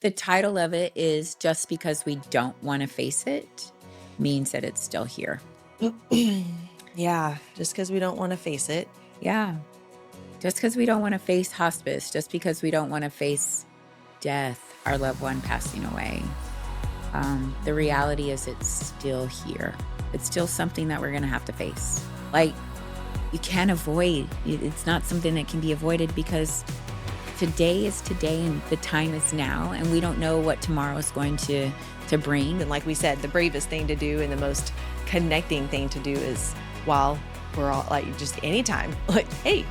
The title of it is Just Because We Don't Want to Face It Means That It's Still Here. Yeah, just because we don't want to face it. Yeah. Just because we don't want to face hospice, just because we don't want to face death, our loved one passing away. The reality is it's still here. It's still something that we're going to have to face. Like, you can't avoid. It's not something that can be avoided because today is today and the time is now, and we don't know what tomorrow is going to bring. And like we said, the bravest thing to do and the most connecting thing to do is while we're all like just anytime, like, hey,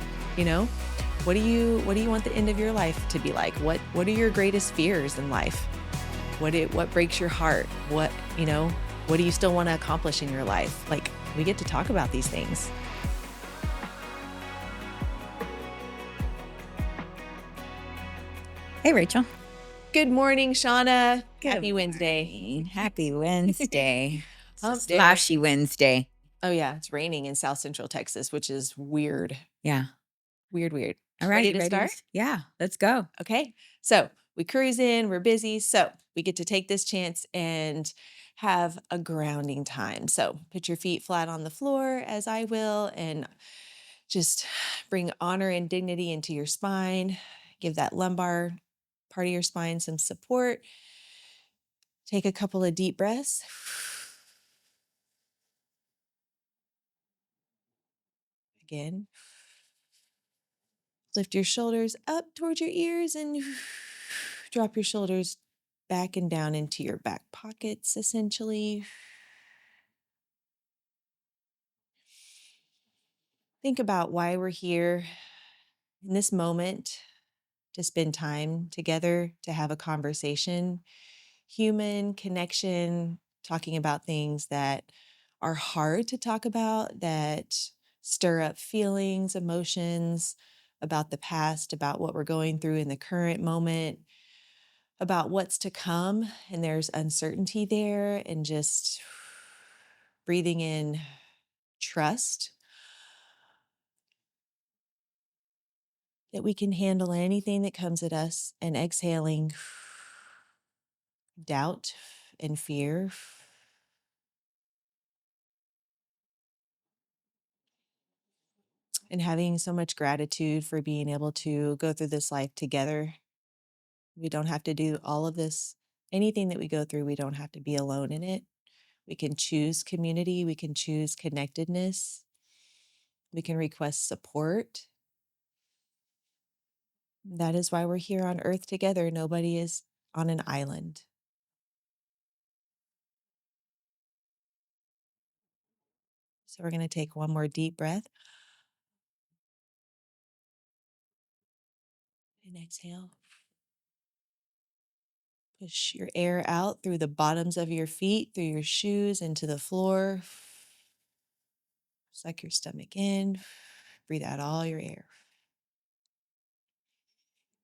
what do you want the end of your life to be like? What are your greatest fears in life? What breaks your heart? What do you still want to accomplish in your life? Like, we get to talk about these things. Hey, Rachel. Good morning, Shauna. Good Happy Wednesday. morning. Happy Wednesday. Hump day. Slashy Wednesday. Oh yeah, it's raining in South Central Texas, which is weird. Yeah. Weird. All right. Ready to start? Yeah, let's go. Okay. So we cruise in, we're busy. So we get to take this chance and have a grounding time. So put your feet flat on the floor as I will, and just bring honor and dignity into your spine. Give that lumbar part of your spine some support. Take a couple of deep breaths. Again. Lift your shoulders up towards your ears and drop your shoulders back and down into your back pockets, essentially. Think about why we're here in this moment, to spend time together, to have a conversation, human connection, talking about things that are hard to talk about, that stir up feelings, emotions about the past, about what we're going through in the current moment, about what's to come. And there's uncertainty there, and just breathing in trust that we can handle anything that comes at us, and exhaling doubt and fear. And having so much gratitude for being able to go through this life together. We don't have to do all of this. Anything that we go through, we don't have to be alone in it. We can choose community. We can choose connectedness. We can request support. That is why we're here on earth together. Nobody is on an island. So we're going to take one more deep breath and exhale. Push your air out through the bottoms of your feet, through your shoes, into the floor. Suck your stomach in. Breathe out all your air.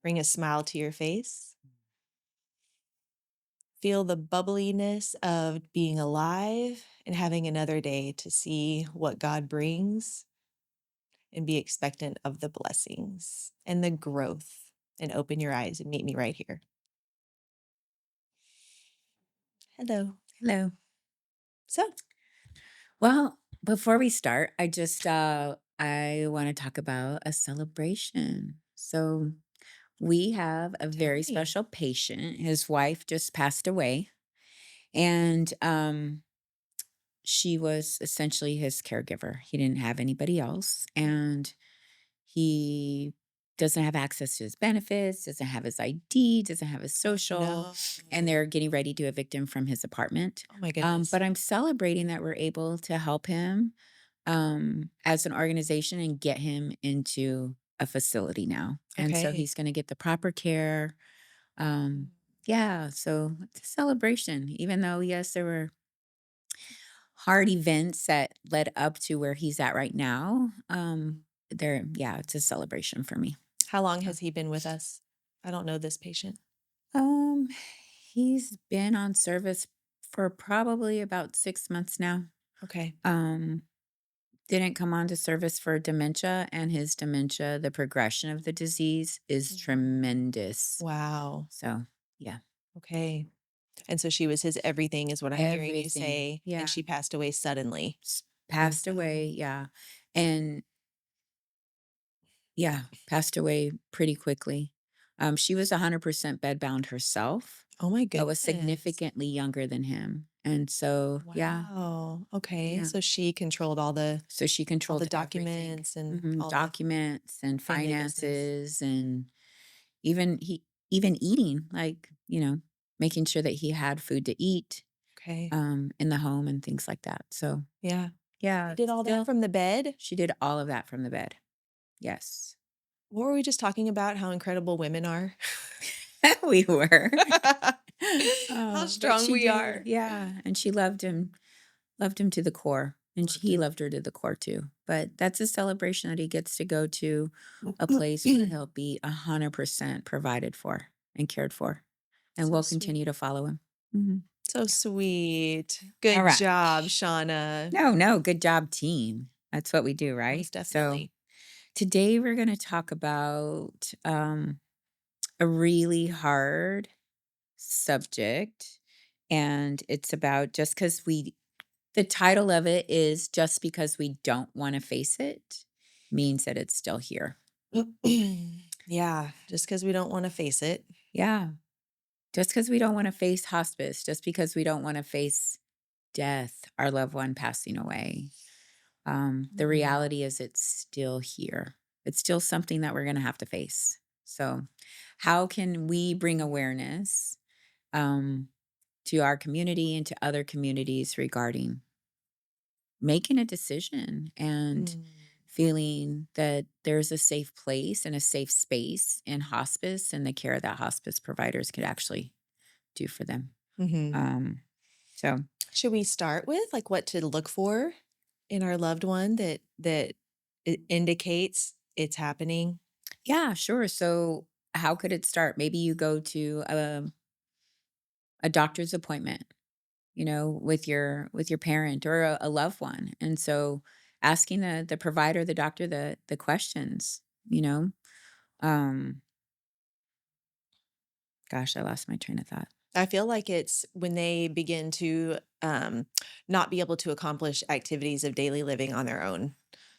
Bring a smile to your face. Feel the bubbliness of being alive and having another day to see what God brings, and be expectant of the blessings and the growth, and open your eyes and meet me right here. Hello. Hello. So, Well, before we start, I want to talk about a celebration. So we have a tell very me. special patient. His wife just passed away, and she was essentially his caregiver. He didn't have anybody else, and he doesn't have access to his benefits, doesn't have his ID, doesn't have his social, No. and they're getting ready to evict him from his apartment. Oh my goodness. But I'm celebrating that we're able to help him as an organization and get him into a facility now. And so Okay. he's going to get the proper care. Yeah, so it's a celebration, even though, yes, there were hard events that led up to where he's at right now. Yeah, it's a celebration for me. How long So, has he been with us? I don't know this patient. um, he's been on service for probably about 6 months now. Okay. Um, didn't come on to service for dementia, and his dementia, the progression of the disease is Mhm. tremendous. Wow. So, yeah. Okay. And so she was his everything is what I'm hearing you everything. say, and Yeah. she passed away suddenly. And Passed away. so Yeah. And yeah, passed away pretty quickly. She was 100% bedbound herself, oh my but was goodness. significantly younger than him. And so, yeah, Wow. Okay. yeah. So she controlled all So she the controlled everything. documents and all the Documents and family business. finances and even even eating, like, making sure that he had food to eat Okay. in the home and things like that. So, Yeah. She yeah, did all that still from the bed? she did all of that from the bed. Yes. What were we just talking about how incredible women are? We were. How But strong she we did, are. yeah, and she loved him to the core, and Loved he him. loved her to the core too. But that's a celebration that he gets to go to a place where he'll be 100% provided for and cared for, and So we'll sweet. continue to follow him. Mhm. So sweet. All Good right. job, Shauna. No, no, good job, team. That's what we do, right? Most So definitely. today we're going to talk about a really hard subject, and it's about just because the title of it is just because we don't want to face it means that it's still here. Yeah, just because we don't wanna face it. Yeah. Just because we don't want to face hospice, just because we don't want to face death, our loved one passing away. The Mm, reality is it's still here. It's still something that we're going to have to face. So, how can we bring awareness um, to our community and to other communities regarding making a decision and mm, feeling that there's a safe place and a safe space in hospice and the care that hospice providers could actually do for them. mhm. Um, so Should we start with, like, what to look for in our loved one that it indicates it's happening? yeah, sure. So how could it start? Maybe you go to a doctor's appointment, with your parent or a loved one, and so asking the provider, the doctor, the questions. Um, Gosh, I lost my train of thought. I feel like it's when they begin to, not be able to accomplish activities of daily living on their own.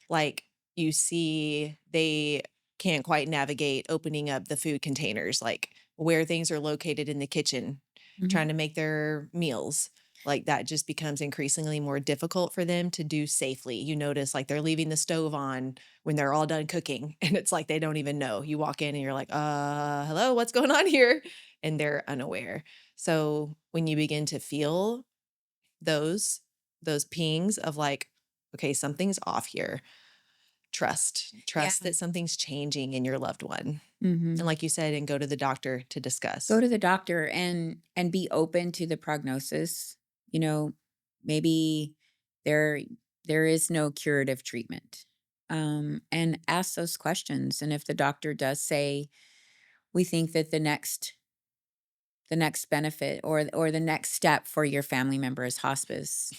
Like, you see they can't quite navigate opening up the food containers, like, where things are located in the kitchen, Mhm. trying to make their meals. Like, that just becomes increasingly more difficult for them to do safely. You notice, like, they're leaving the stove on when they're all done cooking, and it's like they don't even know. You walk in and you're like, hello, what's going on here?" And they're unaware. So when you begin to feel those those pings of like, okay, something's off here. Yeah. Trust that something's changing in your loved one. And Mhm. like you said, and go to the doctor to Go discuss. to the doctor and be open to the prognosis. You know, maybe there there is no curative treatment. And ask those questions. And if the doctor does say, we think that the next benefit or the next step for your family member is hospice,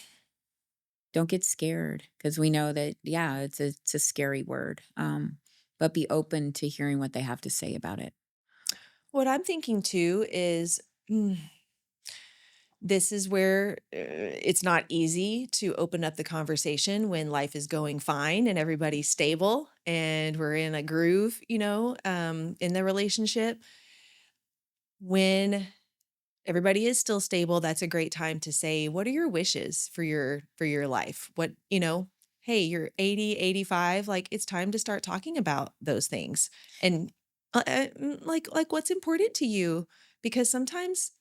don't get scared because we know that, yeah, it's a scary word. But be open to hearing what they have to say about it. What I'm thinking too is this is where it's not easy to open up the conversation when life is going fine and everybody's stable and we're in a groove, in the relationship. When everybody is still stable, that's a great time to say, "What are your wishes for your life?" Hey, you're 80, 85. Like, it's time to start talking about those things. And, like what's important to you? Because sometimes,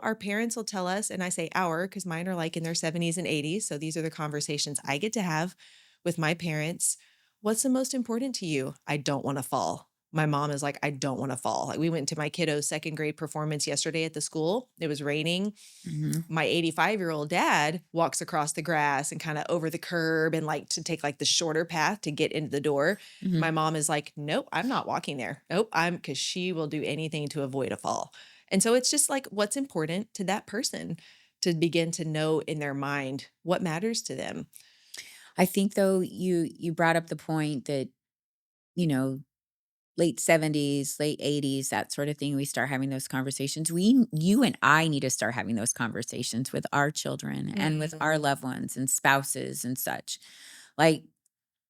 our parents will tell us, and I say "our" because mine are, like, in their 70s and 80s, so these are the conversations I get to have with my parents. "What's the most important to you?" "I don't wanna fall." My mom is like, "I don't wanna fall." Like, we went to my kiddo's 2nd grade performance yesterday at the school. It was raining. Mhm. My 85-year-old dad walks across the grass and kinda over the curb and, like, to take, like, the shorter path to get into the door. My Mhm. mom is like, "Nope, I'm not walking there. Nope, I'm because she will do anything to avoid a fall." And so it's just, like, what's important to that person to begin to know in their mind what matters to them. I think though you brought up the point that, you know, late 70s, late 80s, that sort of thing, we start having those conversations. You and I need to start having those conversations with our children and with our Mhm. loved ones and spouses and such. Like,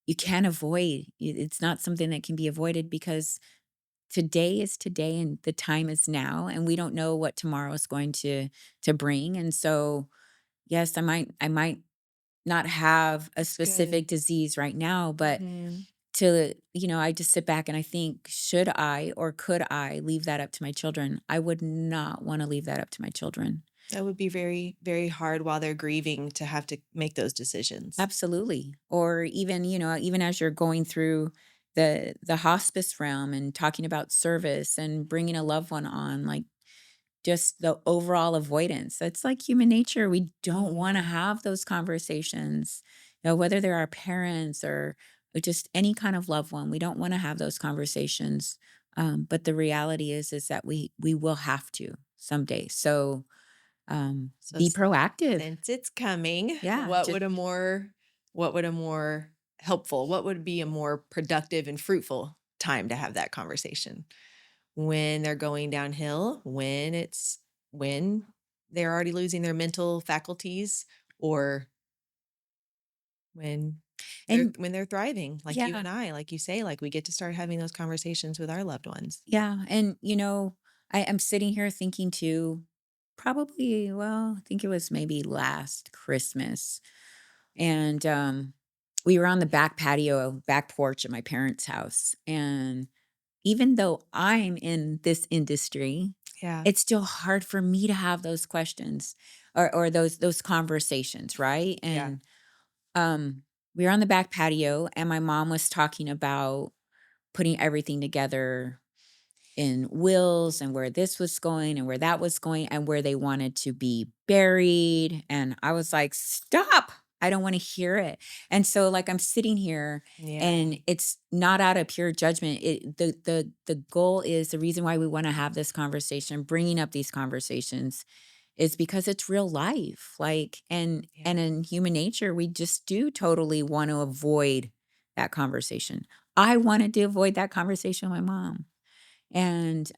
you can't avoid it's not something that can be avoided because today is today and the time is now, and we don't know what tomorrow is going to bring. And so, yes, I might not have a That's good. specific disease right now, but Mhm. I just sit back and I think, should I or could I leave that up to my children? I would not want to leave that up to my children. That would be very, very hard while they're grieving to have to make those decisions. Absolutely. Or even, even as you're going through the hospice realm and talking about service and bringing a loved one on, like, just the overall avoidance. That's like human nature. We don't want to Mhm. have those conversations, whether they're our parents or just any kind of loved one. We don't want to have those conversations. But the reality is that we will have to someday. So So be proactive. since it's coming, Yeah. Just what would a more helpful, what would be a more productive and fruitful time to have that conversation? When they're going downhill, when they're already losing their mental faculties, or when and they're thriving, like you yeah, and I, like you say, like we get to start having those conversations with our loved ones. yeah. And I am sitting here thinking too, probably, well, I think it was maybe last Christmas. And, we were on the back patio, back porch at my parents' house, and even though I'm in this industry, Yeah. it's still hard for me to have those questions or those conversations, right? Yeah. And, we were on the back patio, and my mom was talking about putting everything together in wills and where this was going and where that was going and where they wanted to be buried. And I was like, stop. I don't want to hear it. And so, like, I'm sitting here Yeah. and it's not out of pure judgment. The goal is the reason why we want to have this conversation, bringing up these conversations is because it's real life. Like, and Yeah. in human nature, we just do totally want to avoid that conversation. I wanted to avoid that conversation with my mom. And,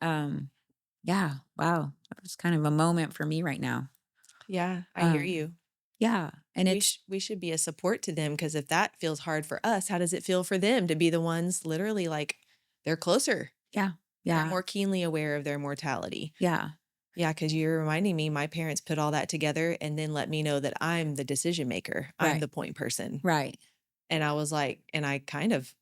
yeah, wow, that was kind of a moment for me right now. Yeah, I hear Um, you. yeah, and it's We should be a support to them, because if that feels hard for us, how does it feel for them to be the ones literally like they're closer? yeah, They're yeah, more keenly aware of their mortality. yeah, Yeah, because you're reminding me, my parents put all that together and then let me know that I'm the decision maker. I'm right, the point person. right. And I was like, and I kind of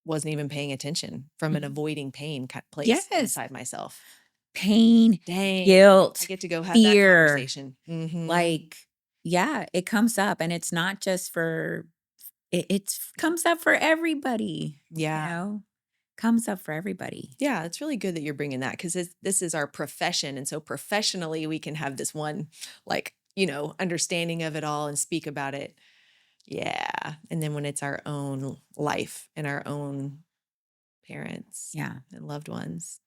wasn't even paying attention from an Mhm. avoiding pain place Yes, inside myself. pain, Dang, I guilt, get to go have that fear, conversation. Hmm. like, yeah, it comes up, and it's not just for it's comes up for everybody, you Yeah. know? Comes up for everybody. Yeah, it's really good that you're bringing that, because this is our profession. And so professionally, we can have this one, like, understanding of it all and speak about it. Yeah. And then when it's our own life and our own parents Yeah, and loved ones,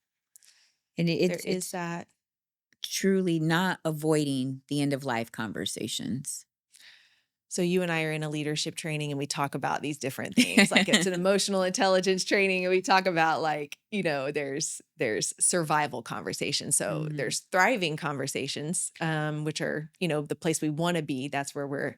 and there is it's that. truly not avoiding the end of life conversations. So you and I are in a leadership training and we talk about these different things. Like it's an emotional intelligence training and we talk about, like, there's survival conversations. So Mhm, there's thriving conversations, which are, the place we want to be. That's where we're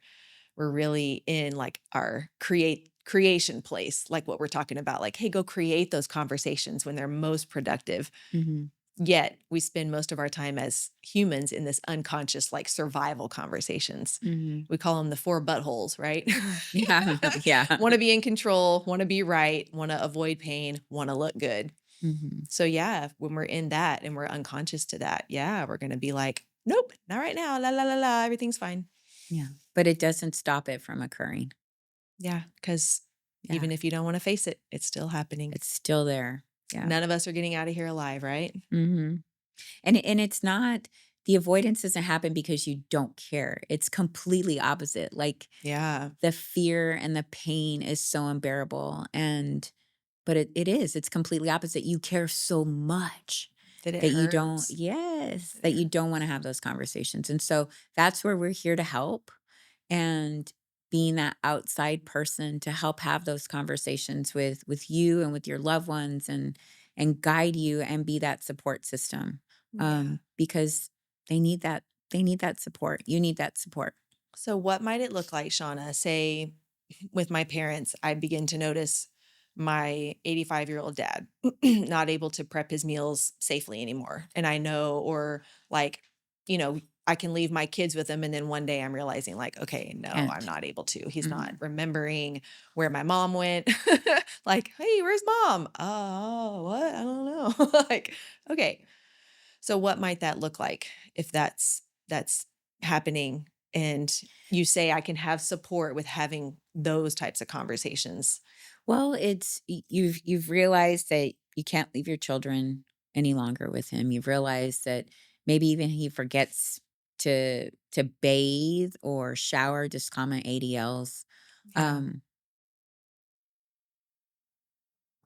really in like our creation place, like what we're talking about. Like, hey, go create those conversations when they're most productive. mhm. Yet we spend most of our time as humans in this unconscious, like, survival conversations. Mhm. We call them the four buttholes, right? Yeah, yeah. Want to be in control, want to be right, want to avoid pain, want to look good. Mhm. So, yeah, when we're in that and we're unconscious to that, yeah, we're going to be like, nope, not right now. La, la, la, la. Everything's fine. Yeah, but it doesn't stop it from occurring. Yeah. Because Yeah, even if you don't want to face it, it's still happening. it's still there. Yeah. None of us are getting out of here alive, right? Mhm. And it's not the avoidance doesn't happen because you don't care. It's completely opposite. Like, Yeah. the fear and the pain is so unbearable, and but it is. It's completely opposite. You care so much That it that you don't hurts. yes, That it that you hurts. don't wanna have those conversations, and so that's where we're here to help, and being that outside person to help have those conversations with you and with your loved ones and guide you and be that support system, Yeah. because they need that. They need that support. You need that support. So what might it look like, Shauna? Say with my parents, I begin to notice my 85-year-old dad not able to prep his meals safely anymore. And I know, or like, I can leave my kids with him. And then one day I'm realizing, like, okay, no, I'm Can't. not able to. He's not Mhm. remembering where my mom went. Like, hey, where's mom? Oh, what? I don't know. Like, okay. So what might that look like if that's happening and you say I can have support with having those types of conversations? Well, you've realized that you can't leave your children any longer with him. You've realized that maybe even he forgets to bathe or shower, just common ADLs. Yeah. Um,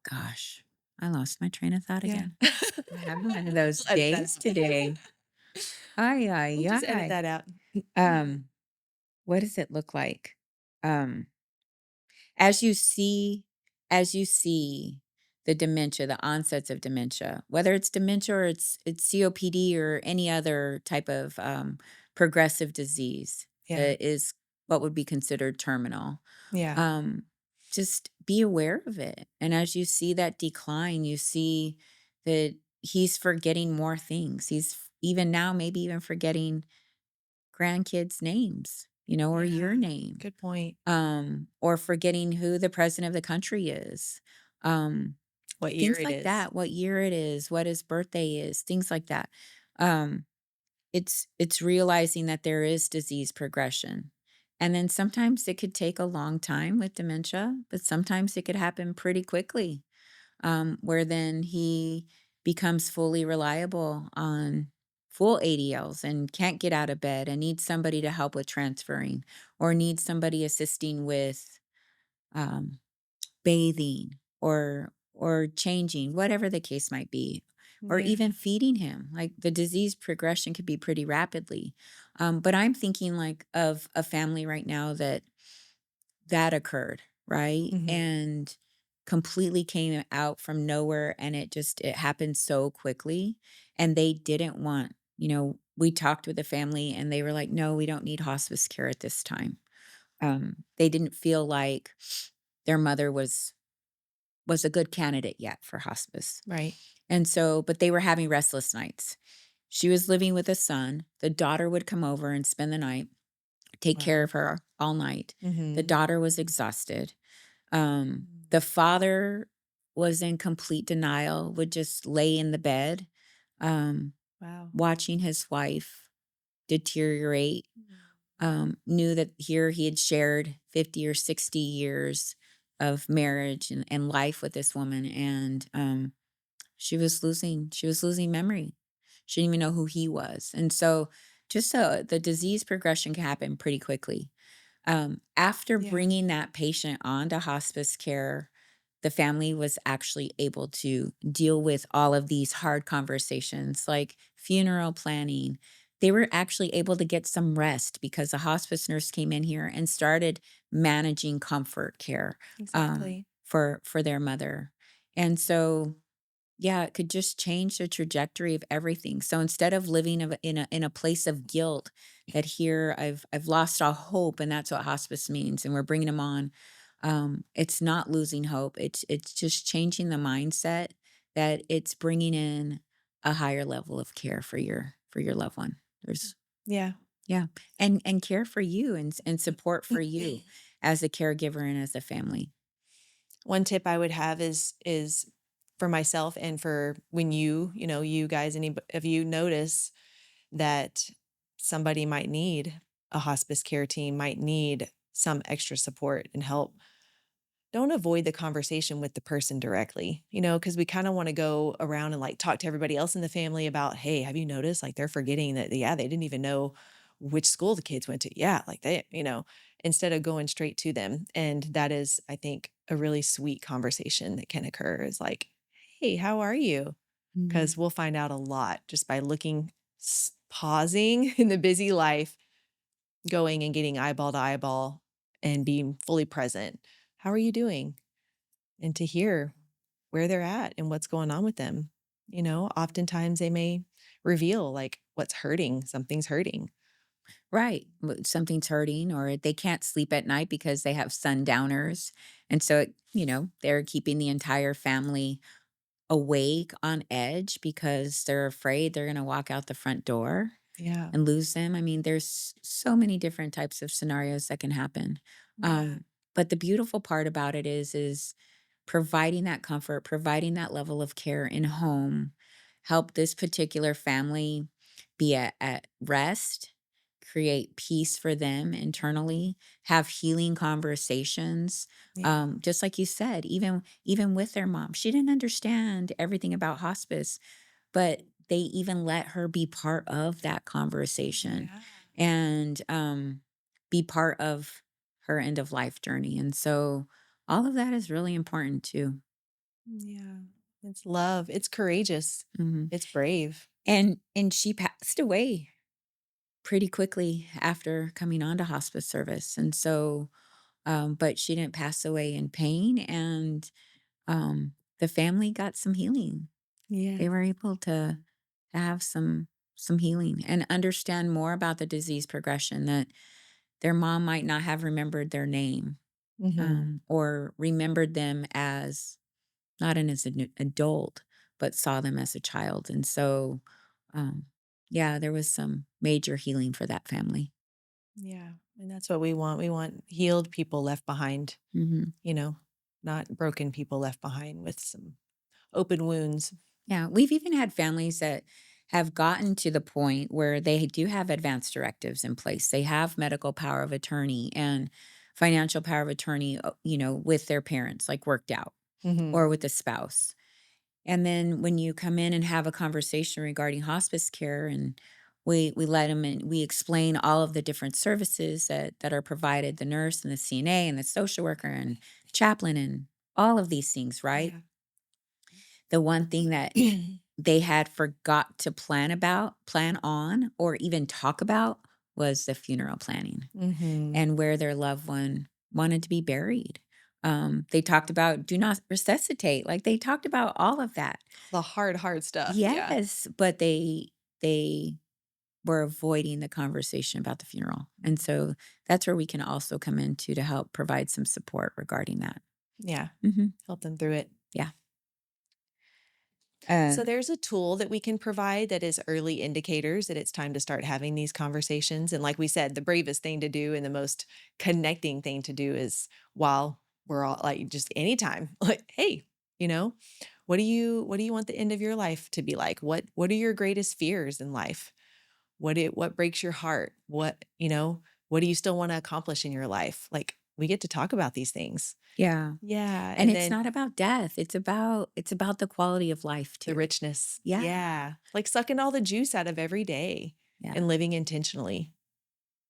Gosh, I lost my train of thought Yeah. again. I'm having one of those Edit that days out. today. Ay, We'll ay, just edit ay. that out. Um, what does it look like? Um, As as you see the dementia, the onsets of dementia, whether it's dementia or it's COPD or any other type of, progressive disease Yeah. that is what would be considered terminal, Yeah. um, just be aware of it, and as you see that decline, you see that he's forgetting more things. He's even now maybe even forgetting grandkids' names, or your Yeah. name, Good point. or forgetting who the president of the country is. Um, What year Things it like is. that, what year it is, what his birthday is, things like that. Um, it's realizing that there is disease progression. And then sometimes it could take a long time with dementia, but sometimes it could happen pretty quickly, where then he becomes fully reliable on full ADLs and can't get out of bed and needs somebody to help with transferring or needs somebody assisting with um, bathing or changing, whatever the case might be, or Yeah. even feeding him. Like the disease progression could be pretty rapidly. But I'm thinking like of a family right now that occurred, right? Mhm. And completely came out from nowhere and it happened so quickly and they didn't want, we talked with the family and they were like, "No, we don't need hospice care at this time." They didn't feel like their mother was a good candidate yet for hospice. Right. And so, but they were having restless nights. She was living with a son. The daughter would come over and spend the night, take care Wow. of her all night. The Mhm. daughter was exhausted. Mm. The father was in complete denial, would just lay in the bed, um, Wow. watching his wife deteriorate. Mm. Knew that here he had shared 50 or 60 years of marriage and life with this woman. And she was losing memory. She didn't even know who he was. And so just so the disease progression can happen pretty quickly. After Yeah. bringing that patient on to hospice care, the family was actually able to deal with all of these hard conversations like funeral planning. They were actually able to get some rest because a hospice nurse came in here and started managing comfort care Exactly. for their mother. And so yeah, it could just change the trajectory of everything. So instead of living in a place of guilt that here I've lost all hope and that's what hospice means and we're bringing them on, it's not losing hope. It's just changing the mindset that it's bringing in a higher level of care for your loved one. There's Yeah. yeah, and care for you and support for you as a caregiver and as a family. One tip I would have is for myself and for when you guys, any of you notice that somebody might need a hospice care team, might need some extra support and help. Don't avoid the conversation with the person directly, because we kind of want to go around and like talk to everybody else in the family about, hey, have you noticed like they're forgetting that, yeah, they didn't even know which school the kids went to. Yeah, like instead of going straight to them. And that is, I think, a really sweet conversation that can occur is like, hey, how are you? Mhm. Because we'll find out a lot just by looking, pausing in the busy life, going and getting eyeball to eyeball and being fully present. How are you doing? And to hear where they're at and what's going on with them. Oftentimes they may reveal like what's hurting, something's hurting. Right. Something's hurting or they can't sleep at night because they have sundowners. And so, they're keeping the entire family awake on edge because they're afraid they're going to walk out the front door Yeah. and lose them. I mean, there's so many different types of scenarios that can happen. Yeah. But the beautiful part about it is providing that comfort, providing that level of care in home, help this particular family be at rest, create peace for them internally, have healing conversations. Yeah. Just like you said, even with their mom, she didn't understand everything about hospice, but they even let her be part of that conversation Yeah. and be part of her end of life journey. And so all of that is really important too. Yeah. It's love. It's courageous. Mhm. It's brave. And she passed away pretty quickly after coming on to hospice service. And so, but she didn't pass away in pain, and the family got some healing. Yeah. They were able to have some healing and understand more about the disease progression, that their mom might not have remembered their name, Hmm. or remembered them as not as an adult, but saw them as a child. And so, um, yeah, there was some major healing for that family. Yeah. And that's what we want. We want healed people left behind, Hmm. you know, not broken people left behind with some open wounds. Yeah, we've even had families that have gotten to the point where they do have advanced directives in place. They have medical power of attorney and financial power of attorney, with their parents, like worked out, Hmm. or with the spouse. And then when you come in and have a conversation regarding hospice care, and we let them in, we explain all of the different services that are provided, the nurse and the CNA and the social worker and chaplain and all of these things, right? Yeah. The one thing that they had forgot to plan on, or even talk about was the funeral planning Hmm. and where their loved one wanted to be buried. They talked about do not resuscitate. Like they talked about all of that. The hard, hard stuff. Yeah. Yes, but they were avoiding the conversation about the funeral. And so that's where we can also come in to help provide some support regarding that. Yeah. Hmm. Help them through it. Yeah. Uh, So there's a tool that we can provide that is early indicators that it's time to start having these conversations. And like we said, the bravest thing to do and the most connecting thing to do is while we're all like just anytime, like, hey, you know, what do you want the end of your life to be like? What are your greatest fears in life? What breaks your heart? What do you still want to accomplish in your life? Like we get to talk about these things. yeah. Yeah. And And it's then not about death. It's about the quality of life the too. richness. Yeah. Yeah. Like sucking all the juice out of every day Yeah. and living intentionally.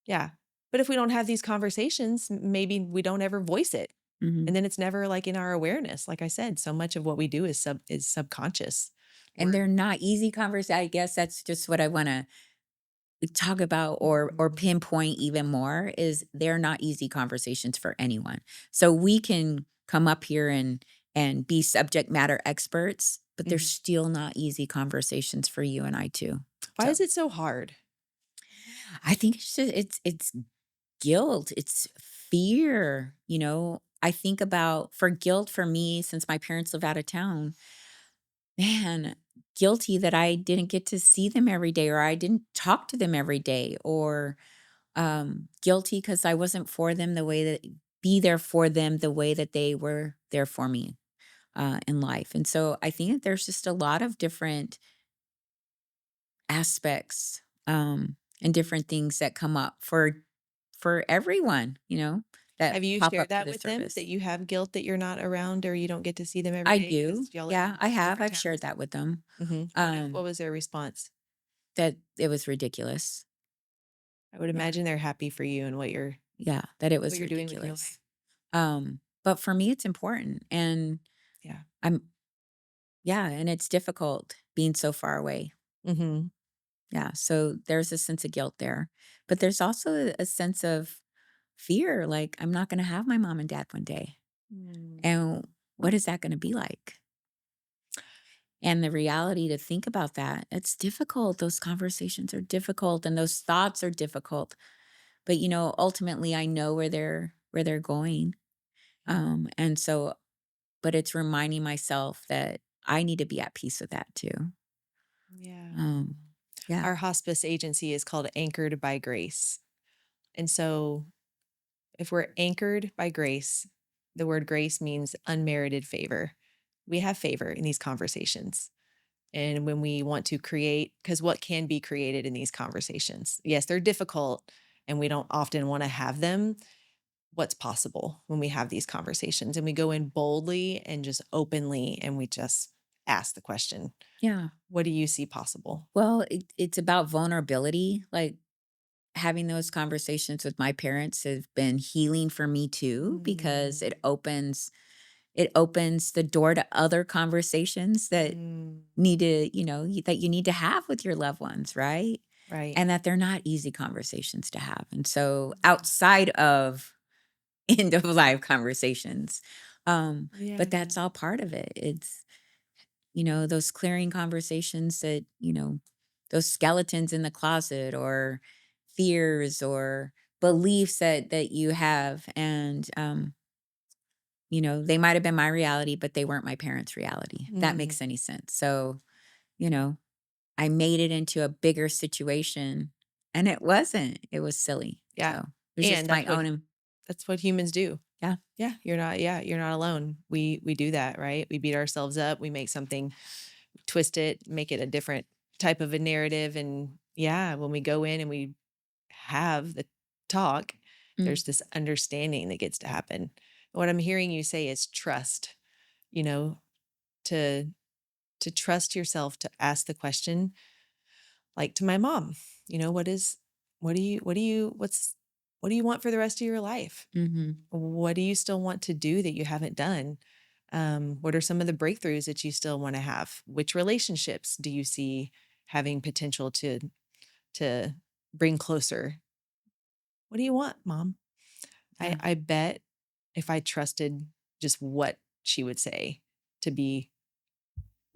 Yeah. But if we don't have these conversations, maybe we don't ever voice it. Mhm. And then it's never like in our awareness. Like I said, so much of what we do is subconscious. And We're they're not easy conversations. I guess that's just what I wanna talk about, or Mhm. pinpoint even more, is they're not easy conversations for anyone. So we can come up here and be subject matter experts, but they're Mhm. still not easy conversations for you and I too. Why So is it so hard? I think it's guilt, it's fear. I think about, for guilt for me, since my parents live out of town, man, guilty that I didn't get to see them every day, or I didn't talk to them every day, or guilty because I wasn't for them the way that be there for them the way that they were there for me in life. And so I think that there's just a lot of different aspects, and different things that come up for everyone, that Have you pop shared up to that the with them that surface. you have guilt that you're not around or you don't get to see them every I day do. because y'all live Yeah, in I have. different I've shared towns? that with them. What Um, was their response? that it was ridiculous. I would Yeah. imagine they're happy for you and Yeah, that it what was you're doing with your life. ridiculous. But for me it's important, and Yeah. I'm yeah, and it's difficult being so far away. Mhm. Yeah, so there's a sense of guilt there. But there's also a sense of fear, like I'm not going to have my mom and dad one day. Mm. And what is that going to be like? And the reality to think about that, it's difficult. Those conversations are difficult and those thoughts are difficult. But ultimately I know where they're going. And so but it's reminding myself that I need to be at peace with that too. Yeah. Um, yeah. Our hospice agency is called Anchored by Grace. And so if we're anchored by grace, the word grace means unmerited favor. We have favor in these conversations. And when we want to create, because what can be created in these conversations? Yes, they're difficult and we don't often want to have them. What's possible when we have these conversations and we go in boldly and just openly and we just ask the question, Yeah. what do you see possible? Well, it's about vulnerability. Like having those conversations with my parents has been healing for me too, because Mm, it opens the door to other conversations that mm, that you need to have with your loved ones, right? right. And that they're not easy conversations to have. And so outside of end of life conversations, Yeah. but that's all part of it. It's those clearing conversations that, those skeletons in the closet or fears or beliefs that you have. And, they might have been my reality, but they weren't my parents' reality, if that Mm, makes any sense. So, you know, I made it into a bigger situation and it wasn't. It was silly. yeah. So it was And just my own. that's what humans do. Yeah. Yeah, you're not alone. We do that, right? We beat ourselves up, we make something, twist it, make it a different type of a narrative, and yeah, when we go in and we have the talk, Mm, there's this understanding that gets to happen. What I'm hearing you say is trust, you know, to trust yourself to ask the question, like to my mom, what do you want for the rest of your life? mhm, What do you still want to do that you haven't done? What are some of the breakthroughs that you still want to have? Which relationships do you see having potential to bring closer? What do you want, mom? yeah, I bet if I trusted just what she would say to be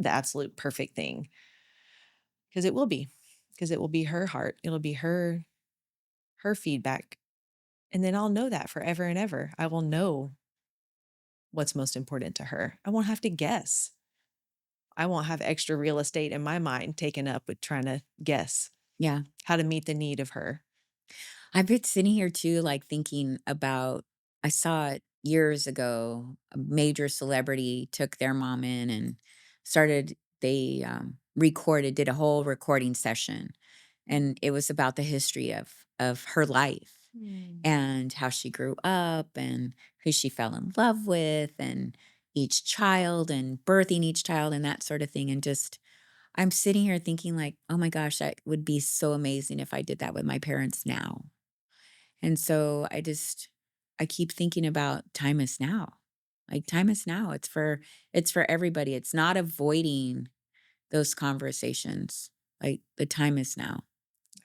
the absolute perfect thing, because it will be her heart, it'll be her feedback, and then I'll know that forever and ever. I will know what's most important to her. I won't have to guess. I won't have extra real estate in my mind taken up with trying to guess yeah. how to meet the need of her. I've been sitting here too, like thinking about, I saw it years ago. A major celebrity took their mom in and they recorded, did a whole recording session. And it was about the history of her life Mm. and how she grew up and who she fell in love with and each child and birthing each child and that sort of thing. And just, I'm sitting here thinking, like, oh my gosh, that would be so amazing if I did that with my parents now. And so I keep thinking about time is now. Like time is now. It's for everybody. It's not avoiding those conversations. Like the time is now.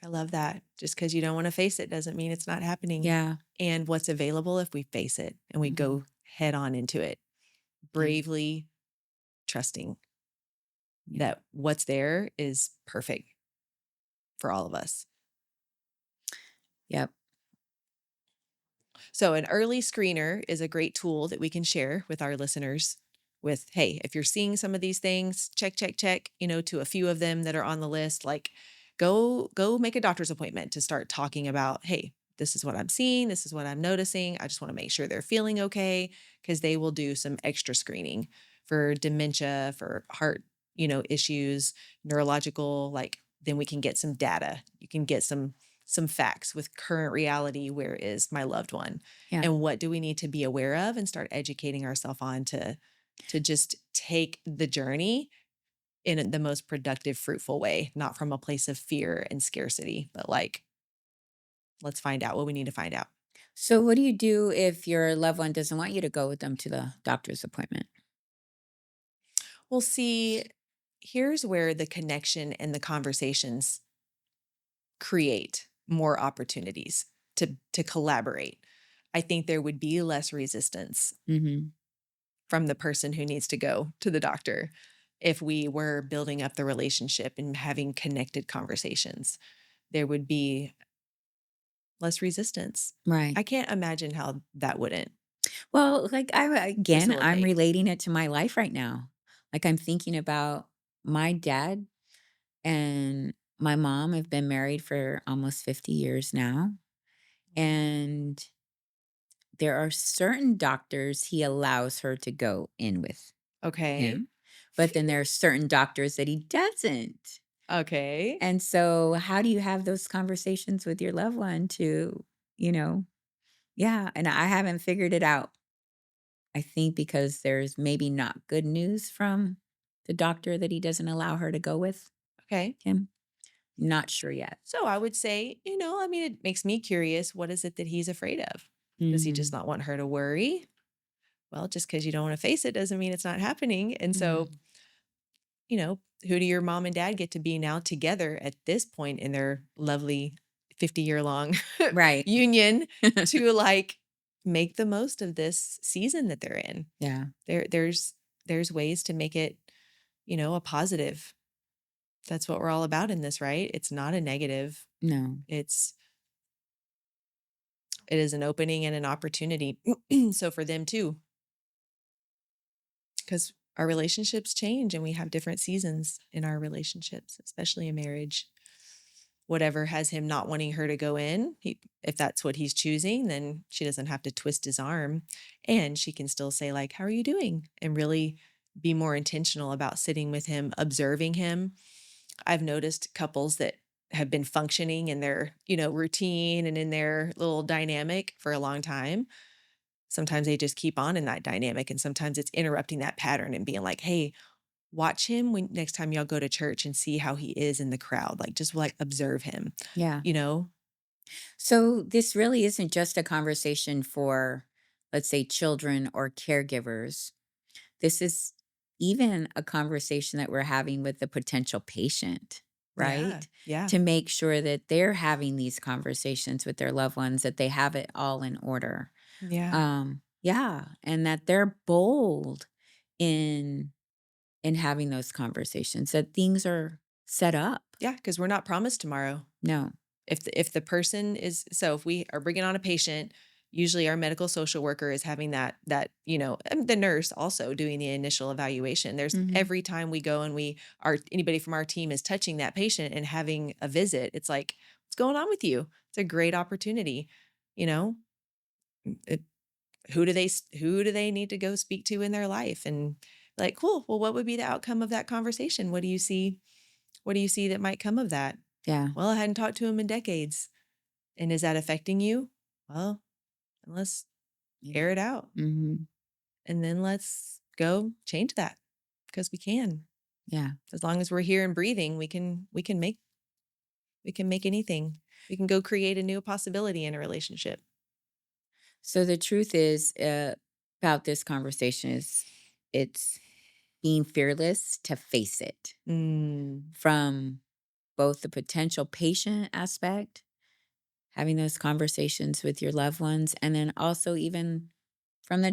I love that. Just because you don't want to face it doesn't mean it's not happening. Yeah. And what's available if we face it and we Mhm. go head on into it, Yeah. bravely trusting Yeah. that what's there is perfect for all of us. Yep. So, an early screener is a great tool that we can share with our listeners. With, hey, if you're seeing some of these things, check, to a few of them that are on the list, like go make a doctor's appointment to start talking about, hey, this is what I'm seeing, this is what I'm noticing. I just want to make sure they're feeling okay because they will do some extra screening for dementia, for heart, issues, neurological, like then we can get some data. You can get some facts with current reality. Where is my loved one? Yeah. And what do we need to be aware of and start educating ourselves on to just take the journey in the most productive, fruitful way, not from a place of fear and scarcity, but like, let's find out what we need to find out. So what do you do if your loved one doesn't want you to go with them to the doctor's appointment? We'll see. Here's where the connection and the conversations create more opportunities to collaborate. I think there would be less resistance Mhm. from the person who needs to go to the doctor. if we were building up the relationship and having connected conversations. There would be less resistance. Right. I can't imagine how that wouldn't Well, like I'm facilitate. relating it to my life right now. Like I'm thinking about my dad and my mom have been married for almost 50 years now. Wow. And there are certain doctors he allows her to go in with Okay. him, but then there are certain doctors that he doesn't. Okay. And so how do you have those conversations with your loved one to, you know, yeah, and I haven't figured it out. I think because there's maybe not good news from the doctor that he doesn't allow her to go with Okay. him. Not sure yet. So I would say, I mean, it makes me curious. What is it that he's afraid of? Does he just Mhm. not want her to worry? Well, just because you don't want to face it doesn't mean it's not happening. And so, Mm. who do your mom and dad get to be now together at this point in their lovely 50-year long Right. union to like make the most of this season that they're in? Yeah. There's ways to make it, a positive. That's what we're all about in this, right? It's not a negative. No. It is an opening and an opportunity. So for them too, because our relationships change and we have different seasons in our relationships, especially in marriage. Whatever has him not wanting her to go in, if that's what he's choosing, then she doesn't have to twist his arm. And she can still say, like, how are you doing? And really be more intentional about sitting with him, observing him. I've noticed couples that have been functioning in their, routine and in their little dynamic for a long time. Sometimes they just keep on in that dynamic. And sometimes it's interrupting that pattern and being like, hey, watch him when next time y'all go to church and see how he is in the crowd. Like just like observe him, Yeah. you know? So this really isn't just a conversation for, let's say, children or caregivers. This is even a conversation that we're having with the potential patient, Yeah. right? Yeah. To make sure that they're having these conversations with their loved ones, that they have it all in order. Yeah. Yeah, and that they're bold in having those conversations, that things are set up. Yeah. Cause we're not promised tomorrow. No. If the person is, so if we are bringing on a patient, usually our medical social worker is having and the nurse also doing the initial evaluation. There's Mhm. every time we go and anybody from our team is touching that patient and having a visit, it's like, what's going on with you? It's a great opportunity, you know. It, who do they need to go speak to in their life? And like, cool. Well, what would be the outcome of that conversation? What do you see? What do you see that might come of that? Yeah. Well, I hadn't talked to him in decades. And is that affecting you? Well, let's air Yeah. it out. Mhm. And then let's go change that because we can. Yeah. As long as we're here and breathing, we can make anything. We can go create a new possibility in a relationship. So the truth is, about this conversation is it's being fearless to face it Mm, from both the potential patient aspect, having those conversations with your loved ones, and then also even from the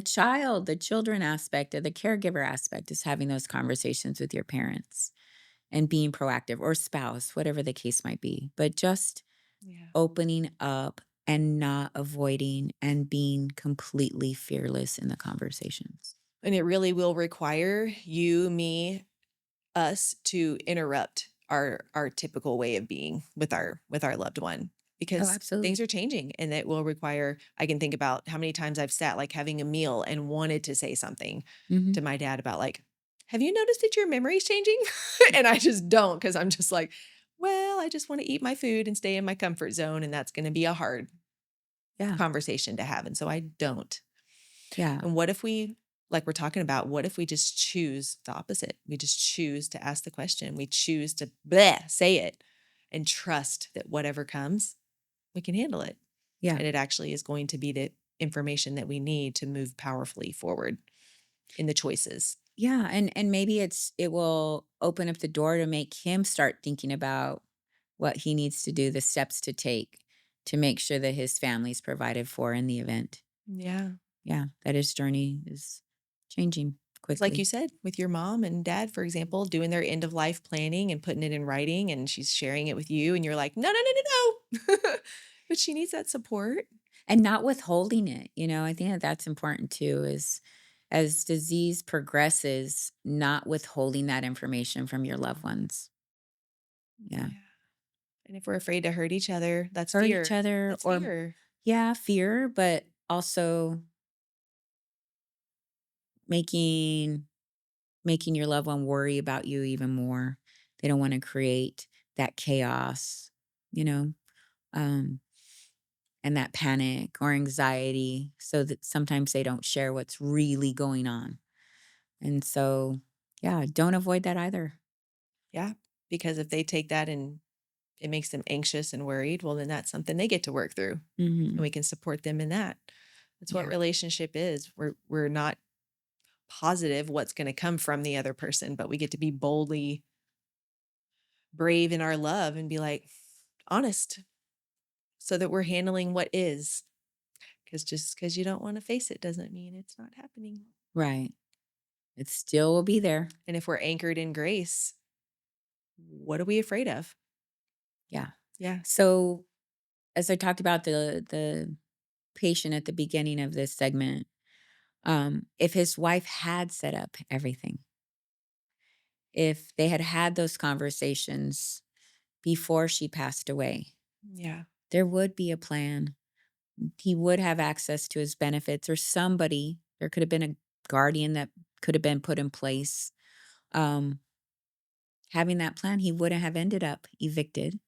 children aspect, or the caregiver aspect is having those conversations with your parents and being proactive, or spouse, whatever the case might be. But just yeah. opening up and not avoiding and being completely fearless in the conversations. And it really will require you, me, us to interrupt our typical way of being with our loved one Oh, because things absolutely. are changing and it will require. I can think about how many times I've sat like having a meal and wanted to say something Mhm. to my dad about like, have you noticed that your memory's changing? And I just don't because I'm just like, well, I just want to eat my food and stay in my comfort zone and that's going to be a hard Yeah. conversation to have, and so I don't. Yeah. And what if we, like we're talking about, what if we just choose the opposite? We just choose to ask the question. We choose to bleh, say it and trust that whatever comes, we can handle it. Yeah. And it actually is going to be the information that we need to move powerfully forward in the choices. Yeah, and maybe it will open up the door to make him start thinking about what he needs to do, the steps to take to make sure that his family's provided for in the event. Yeah. Yeah, that his journey is changing. It's like you quickly. said, with your mom and dad, for example, doing their end of life planning and putting it in writing, and she's sharing it with you, and you're like, no, no, no, no, no. But she needs that support. And not withholding it, I think that that's important too, is as disease progresses, not withholding that information from your loved ones. Yeah. Yeah. And if we're afraid to hurt each other, that's Hurt each fear. other That's or fear. yeah, fear, but also making making your loved one worry about you even more. They don't want to create that chaos, you know, um, and that panic or anxiety so that sometimes they don't share what's really going on. And so, yeah, don't avoid that either. Yeah. Because if they take that and it makes them anxious and worried, well, then that's something they get to work through, and Mhm. we can support them in that. That's what Yeah. relationship is. We're not positive what's going to come from the other person, but we get to be boldly brave in our love and be like honest so that we're handling what is. Because just because you don't want to face it doesn't mean it's not happening. Right. It still will be there. And if we're anchored in grace, what are we afraid of? Yeah. Yeah. So, as I talked about the patient at the beginning of this segment, if his wife had set up everything, if they had had those conversations before she passed away, Yeah. there would be a plan. He would have access to his benefits or somebody. There could have been a guardian that could have been put in place. Um, Having that plan, he wouldn't have ended up evicted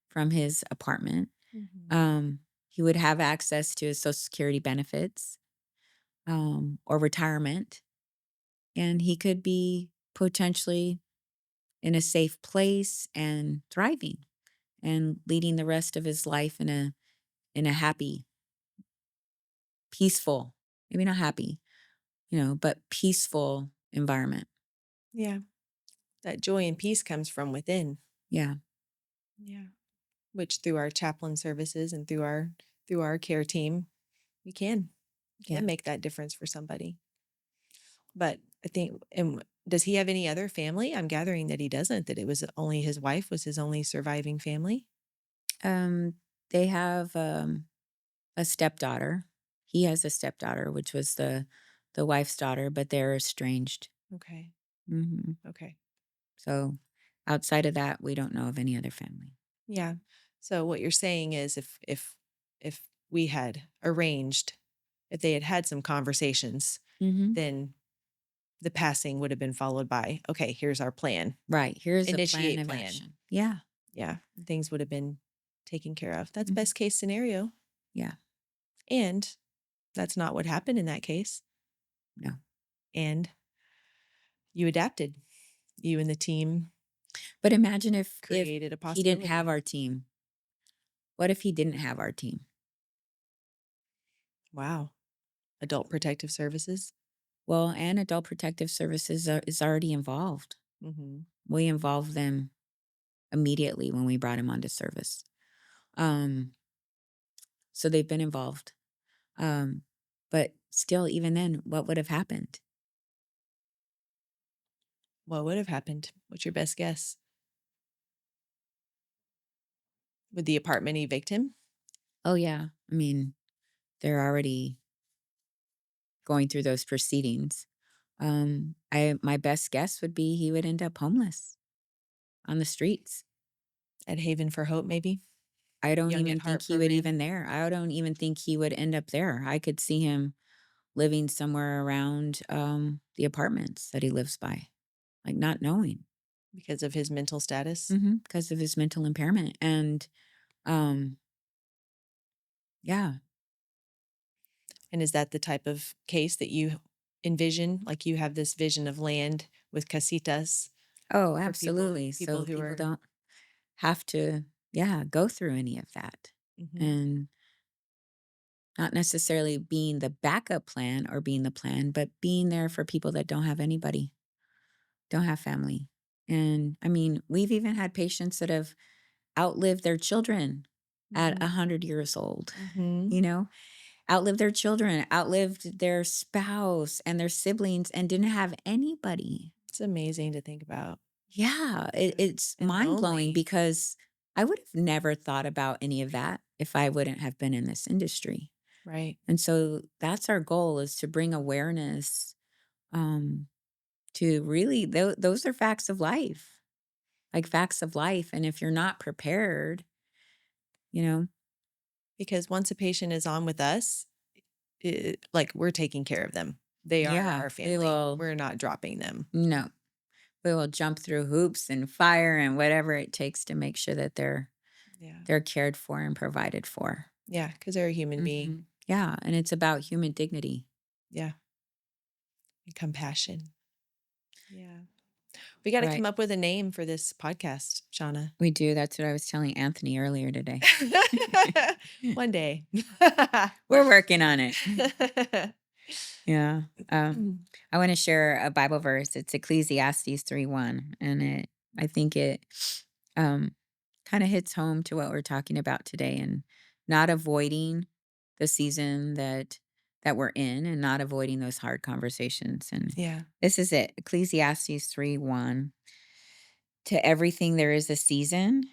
from his apartment. Mhm. Um, he would have access to his Social Security benefits or retirement, and he could be potentially in a safe place and thriving and leading the rest of his life in a happy, peaceful, maybe not happy, but peaceful environment. Yeah. That joy and peace comes from within. Yeah. Yeah. Which through our chaplain services and through our care team, we Yeah. can make that difference for somebody. But I think, and does he have any other family? I'm gathering that he doesn't, that it was only his wife was his only surviving family. Um, they have a stepdaughter. He has a stepdaughter, which was the wife's daughter, but they're estranged. Okay. Hmm. Okay. So outside of that, we don't know of any other family. Yeah. So what you're saying is if we had arranged, if they had had some conversations, Hmm. then the passing would have been followed by, okay, here's our plan. Right. Here's a plan Initiate of plan. action. Yeah. Yeah. Things would have been taken care of. That's Mhm. best case scenario. Yeah. And that's not what happened in that case. No. And you adapted. You and the team But imagine if created a he didn't have possibility. our team. What if he didn't have our team? Wow. Adult protective services. Well, and Adult Protective Services is already involved. Hmm. We involved them immediately when we brought him onto service. Um, so they've been involved. Um, but still, even then, what would have happened? What would have happened? What's your best guess? Would the apartment evict him? Oh yeah, I mean, they're already going through those proceedings. I my best guess would be he would end up homeless on the streets. At Haven for Hope, maybe? I don't Young even at think Heart he would program? even there. I don't even think he would end up there. I could see him living somewhere around the apartments that he lives by, like not knowing Because of his mental status? because of his mental impairment. And um, yeah, And is that the type of case that you envision? Like you have this vision of land with casitas oh, for people absolutely. people So who people are don't have to, yeah, go through any of that. Mhm. And not necessarily being the backup plan or being the plan, but being there for people that don't have anybody, don't have family. And I mean, we've even had patients that have outlived their children at Mhm. 100 years old, Mhm. you know? outlived their children, outlived their spouse and their siblings, and didn't have anybody. It's amazing to think about. Yeah, it's And mind blowing lonely. because I would have never thought about any of that if I wouldn't have been in this industry. Right. And so that's our goal, is to bring awareness, um, to really those are facts of life, like facts of life. And if you're not prepared, you know, Because once a patient is on with us, like we're taking care of them. They are yeah, our we family. will We're not dropping them. no, we will jump through hoops and fire and whatever it takes to make sure that Yeah. they're cared for and provided for. Yeah. Because they're a human being. Yeah, and it's about human dignity. Yeah. And compassion. Yeah. We got to Right. come up with a name for this podcast, Shauna. We do. That's what I was telling Anthony earlier today. One day. We're working on it. Yeah. I want to share a Bible verse. It's Ecclesiastes 3:1. And I think it um, kind of hits home to what we're talking about today, and not avoiding the season that we're in, and not avoiding those hard conversations. And Yeah. this is it. Ecclesiastes 3:1. To everything there is a season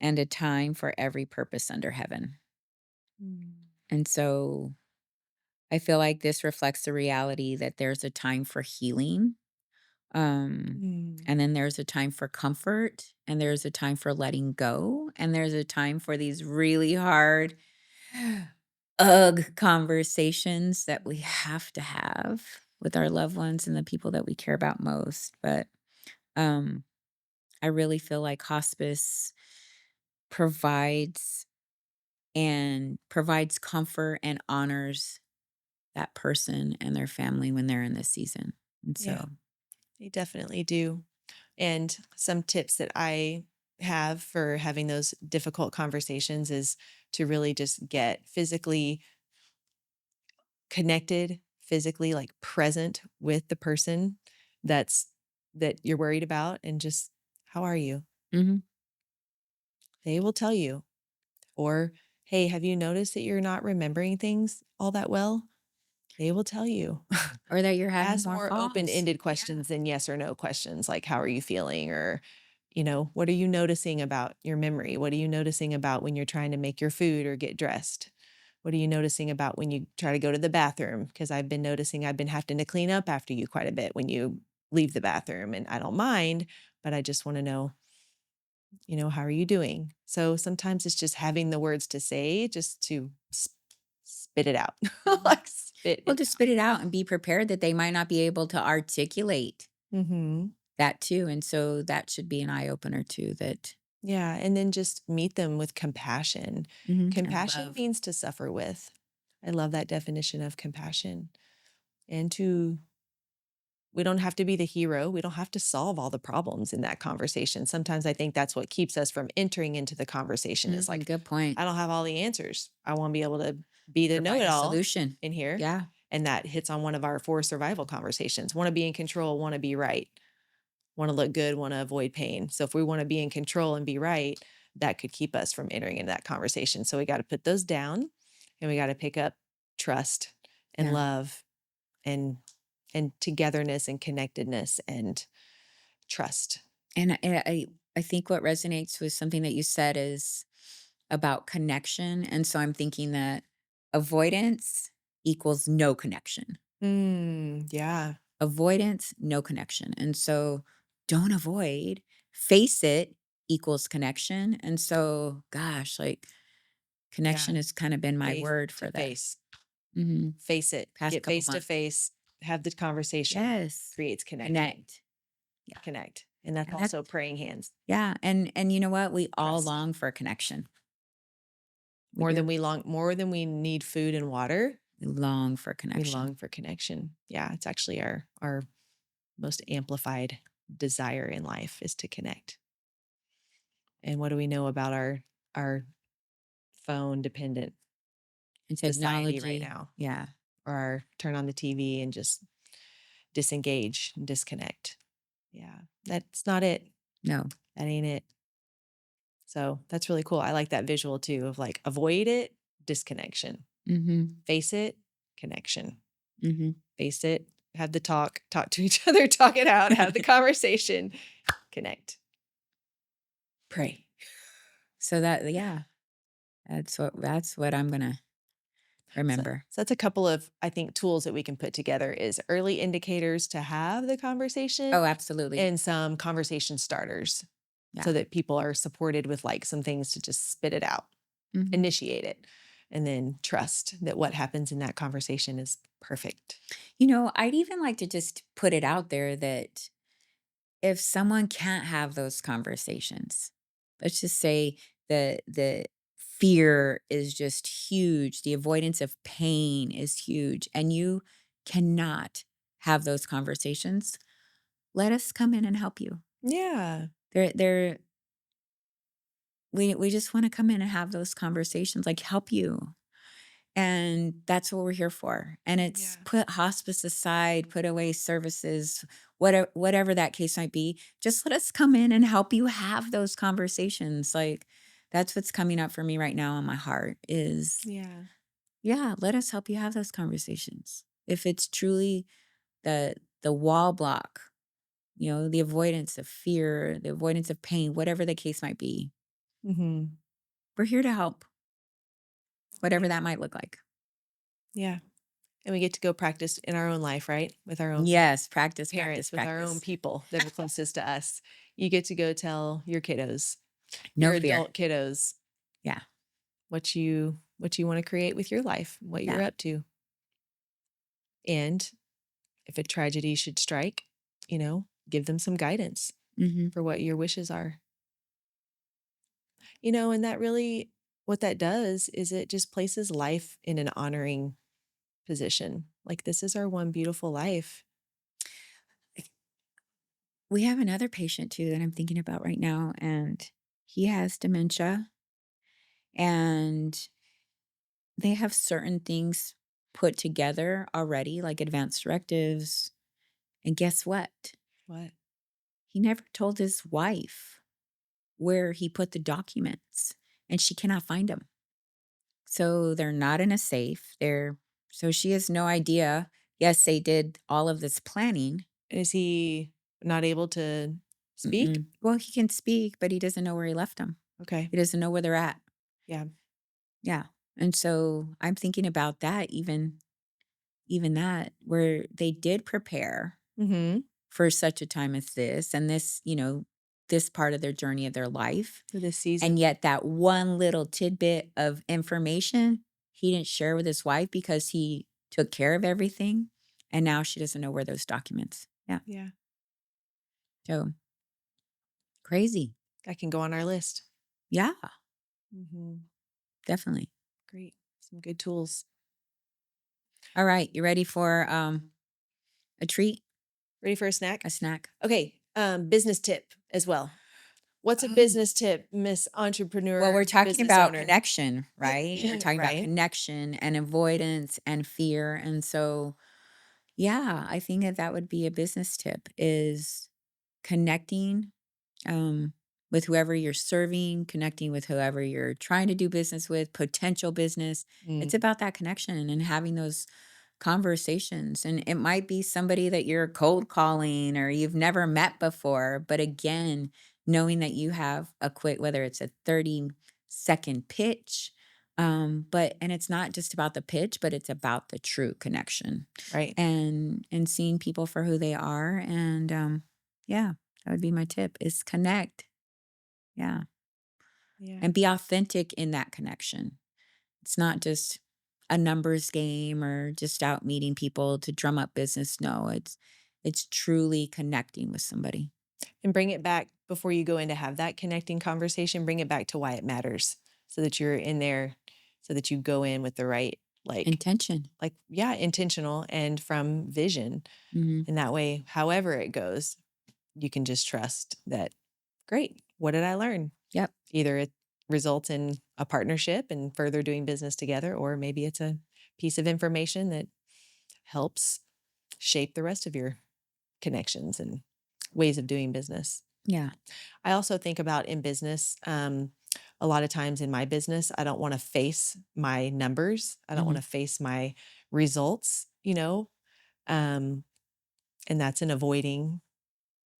and a time for every purpose under heaven. Mm. And so I feel like this reflects the reality that there's a time for healing. Mm. And then there's a time for comfort, and there's a time for letting go, and there's a time for these really hard conversations that we have to have with our loved ones and the people that we care about most. But um I really feel like hospice provides provides comfort and honors that person and their family when they're in this season. And Yeah, so, they definitely do. And some tips that I have for having those difficult conversations is to really just get physically connected, physically like present with the person that's that you're worried about, and just, how are you? mhm, They will tell you. Or, hey, have you noticed that you're not remembering things all that well? They will tell you. or that you're having Ask more more falls. open-ended Yeah. questions than yes or no questions, like, how are you feeling? Or, what are you noticing about your memory? What are you noticing about when you're trying to make your food or get dressed? What are you noticing about when you try to go to the bathroom? Because I've been noticing I've been having to clean up after you quite a bit when you leave the bathroom, and I don't mind, but I just want to know, how are you doing? So sometimes it's just having the words to say, just to spit it out, Mhm. like spit Well, it just out. spit it out and be prepared that they might not be able to articulate Hmm. that too. And so that should be an eye opener too, that Yeah, and then just meet them with compassion. and Compassion love. means to suffer with. I love that definition of compassion. And we don't have to be the hero. We don't have to solve all the problems in that conversation. Sometimes I think that's what keeps us from entering into the conversation. Is like, Good point. I don't have all the answers. I want to be able to be the know Provide it a all solution. in here. Yeah. And that hits on one of our 4 survival conversations. Want to be in control, want to be right, want to look good, want to avoid pain. So if we want to be in control and be right, that could keep us from entering into that conversation. So we got to put those down, and we got to pick up trust and Yeah. love and togetherness and connectedness and trust. And I think what resonates with something that you said is about connection. And so I'm thinking that avoidance equals no connection. Yeah. Avoidance, no connection. And so don't avoid, face it equals connection. And so, gosh, like Yeah. connection has kind of been my Face word to for that. face. Hmm. Face it. Past Get couple face to months. face. Have the conversation. Yes. Creates connection. Connect. Yeah. Connect. And that's And that, also praying hands. yeah. And you know what? We all Trust. long for a connection. We More than do. we long, more than we need food and water, We long for we connection. long for connection. Yeah, it's actually our most amplified desire in life is to connect. And what do we know about our phone dependent And society right technology. now? Yeah. Or our turn on the TV and just disengage and disconnect. Yeah, that's not it. No. That ain't it. So that's really cool. I like that visual too of like avoid it, disconnection. Mhm. Face it, connection. Mhm. Face it, have the talk to each other, talk it out, have the conversation, connect. Pray. So that yeah, that's what I'm gonna So, remember. so that's a couple of, I think, tools that we can put together is early indicators to have the conversation Oh, absolutely. and some conversation starters Yeah. so that people are supported with like some things to just spit it out, Mhm. initiate it, and then trust that what happens in that conversation is perfect. I'd even like to just put it out there that if someone can't have those conversations, let's just say the fear is just huge, the avoidance of pain is huge, and you cannot have those conversations, let us come in and help you. Yeah. They're we just want to come in and have those conversations, like help you. And that's what we're here for. And it's Yeah. put hospice aside, put away services, whatever that case might be. Just let us come in and help you have those conversations. Like that's what's coming up for me right now in my heart is, Yeah. yeah, let us help you have those conversations. If it's truly the wall block, the avoidance of fear, the avoidance of pain, whatever the case might be, Mhm. we're here to help, whatever that might look like. Yeah. And we get to go practice in our own life, right? With our own Yes, practice, practice, parents, with our own practice. people that are closest to us. You get to go tell your kiddos, No your fear. adult kiddos, Yeah. what you want to create with your life, what you're Yeah. up to. And if a tragedy should strike, give them some guidance Mhm. for what your wishes are. And that really what that does is it just places life in an honoring position. Like this is our one beautiful life. We have another patient too that I'm thinking about right now, and he has dementia, and they have certain things put together already, like advanced directives. And guess what? What? He never told his wife where he put the documents, and she cannot find them. So they're not in a safe. So she has no idea. Yes, they did all of this planning. Is he not able to speak? Mm-mm. Well, he can speak, but he doesn't know where he left them. Okay. He doesn't know where they're at. Yeah. Yeah. And so I'm thinking about that, even that, where they did prepare Mhm. for such a time as this and this part of their journey of their life. For this And season. yet that one little tidbit of information he didn't share with his wife because he took care of everything. And now she doesn't know where those documents. Yeah. Yeah. So crazy. That can go on our list. Yeah, Mhm. definitely. Great. Some good tools. All right. You ready for a treat, Ready for a snack? a snack? Okay. Business tip as well. What's a Oh. business tip, Miss Well, we're Entrepreneur, talking business about owner? connection, right? We're talking about Right. connection and avoidance and fear. And so, yeah, I think that would be a business tip is connecting um, with whoever you're serving, connecting with whoever you're trying to do business with, potential business. It's Mm. about that connection and having those conversations. And it might be somebody that you're cold calling or you've never met before. But again, knowing that you have a quick, whether it's a 30-second pitch, and it's not just about the pitch, but it's about the true connection Right. and seeing people for who they are. And yeah, that would be my tip is connect. Yeah. Yeah. And be authentic in that connection. It's not just a numbers game or just out meeting people to drum up business. No, it's truly connecting with somebody. And bring it back before you go in to have that connecting conversation, bring it back to why it matters so that you're in there, so that you go in with the right, Intention. yeah, intentional and from vision. Mhm. And that way, however it goes, you can just trust that, great, what did I learn? Yep. Either it results in a partnership and further doing business together, or maybe it's a piece of information that helps shape the rest of your connections and ways of doing business. Yeah. I also think about in business, a lot of times in my business, I don't want to face my numbers. I don't want to face my results, um, and that's an avoiding.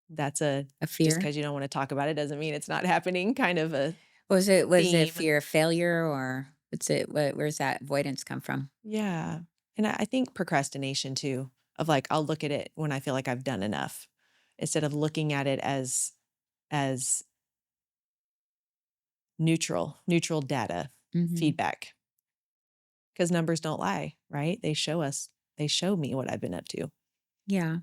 That's a A just fear? because you don't want to talk about it doesn't mean it's not happening kind of a Was it theme. fear of failure or where's that avoidance come from? Yeah. And I think procrastination too, of like, I'll look at it when I feel like I've done enough instead of looking at it as neutral data, Mhm. feedback. Because numbers don't lie, right? They show me what I've been up to. Yeah.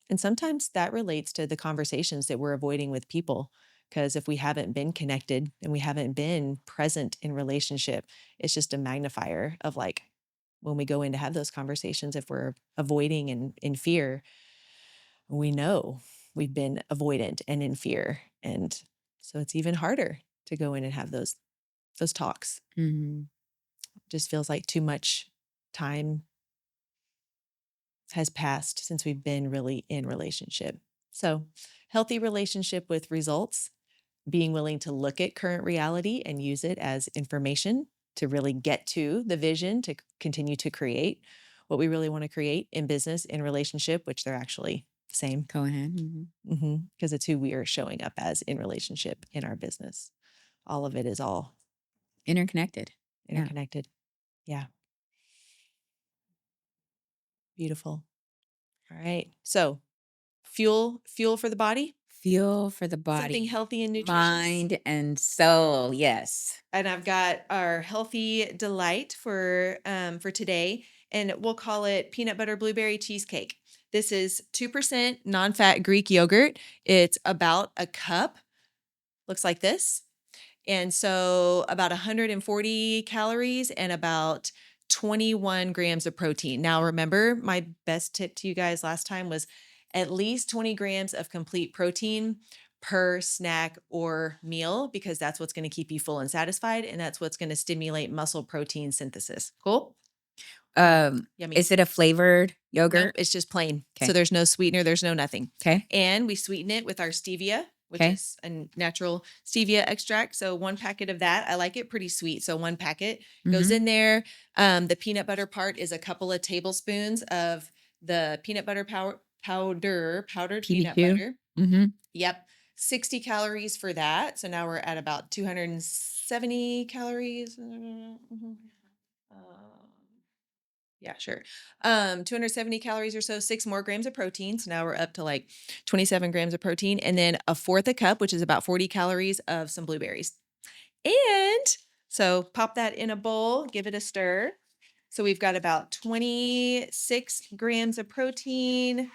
And sometimes that relates to the conversations that we're avoiding with people. Because if we haven't been connected and we haven't been present in relationship, it's just a magnifier of like when we go in to have those conversations, if we're avoiding and in fear, we know we've been avoidant and in fear. And so it's even harder to go in and have those talks. Mhm. Just feels like too much time has passed since we've been really in relationship. So, healthy relationship with results, being willing to look at current reality and use it as information to really get to the vision to continue to create what we really want to create in business, in relationship, which they're actually the same Go ahead. Mhm. because it's who we are showing up as in relationship in our business. All of it is all Interconnected. Yeah. interconnected. Yeah, beautiful. All right. So, fuel for the body, Fuel for the something body, healthy and nutritious. mind, and soul. Yes. And I've got our healthy delight for today, and we'll call it peanut butter blueberry cheesecake. This is 2% non-fat Greek yogurt. It's about a cup. Looks like this. And so about 140 calories and about 21 grams of protein. Now, remember, my best tip to you guys last time was at least 20 grams of complete protein per snack or meal, because that's what's going to keep you full and satisfied. And that's what's going to stimulate muscle protein synthesis. Cool? Yummy. Is it a flavored Nope, yogurt? it's just plain. So Okay. there's no sweetener, there's no nothing. Okay. And we sweeten it with our stevia, which Okay. is a natural stevia extract. So one packet of that, I like it pretty sweet. So one packet goes Mhm. in there. The peanut butter part is a couple of tablespoons of the peanut butter powdered peanut PB2. butter. Mhm. Yep. 60 calories for that. So now we're at about 270 calories. Yeah, sure. 270 calories or so, 6 more grams of protein. So now we're up to like 27 grams of protein, and then a fourth a cup, which is about 40 calories of some blueberries. And so pop that in a bowl, give it a stir. So we've got about 26 grams of protein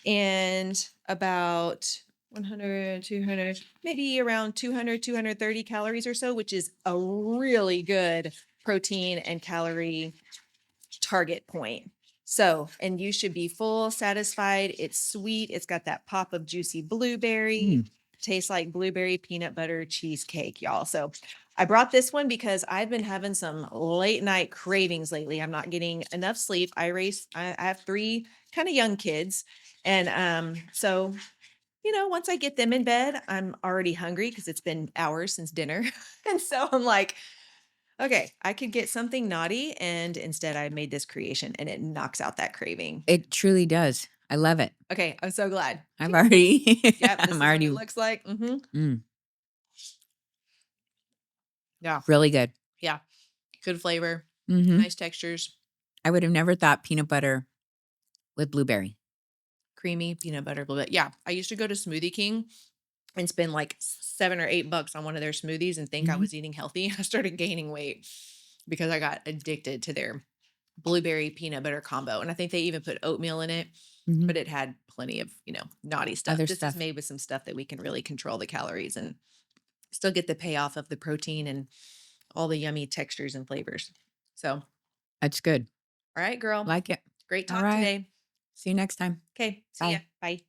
and about 100, 200, maybe around 200, 230 calories or so, which is a really good protein and calorie target point. So, and you should be full, satisfied. It's sweet. It's got that pop of juicy blueberry. Tastes like blueberry peanut butter cheesecake, y'all. So, I brought this one because I've been having some late night cravings lately. I'm not getting enough sleep. I have 3 kind of young kids. And so, once I get them in bed, I'm already hungry because it's been hours since dinner. And so I'm like, okay, I could get something naughty, and instead I made this creation and it knocks out that craving. It truly does. I love it. Okay, I'm so glad. I've already Yep, this I'm is what it already looks like. mm, Yeah, really good. yeah. Good flavor, Mhm. nice textures, I would have never thought peanut butter with blueberry. creamy peanut butter, blah, blah. Yeah, I used to go to Smoothie King and spend like $7 or $8 on one of their smoothies and think I Mhm. was eating healthy. I started gaining weight because I got addicted to their blueberry peanut butter combo. And I think they even put oatmeal in it, Mhm. but it had plenty of, naughty stuff. Other This is stuff. made with some stuff that we can really control the calories and still get the payoff of the protein and all the yummy textures and flavors. So, all That's good. right, girl. Like it. Great All talk right. today. See you next time. Okay, see ya. Bye. Bye.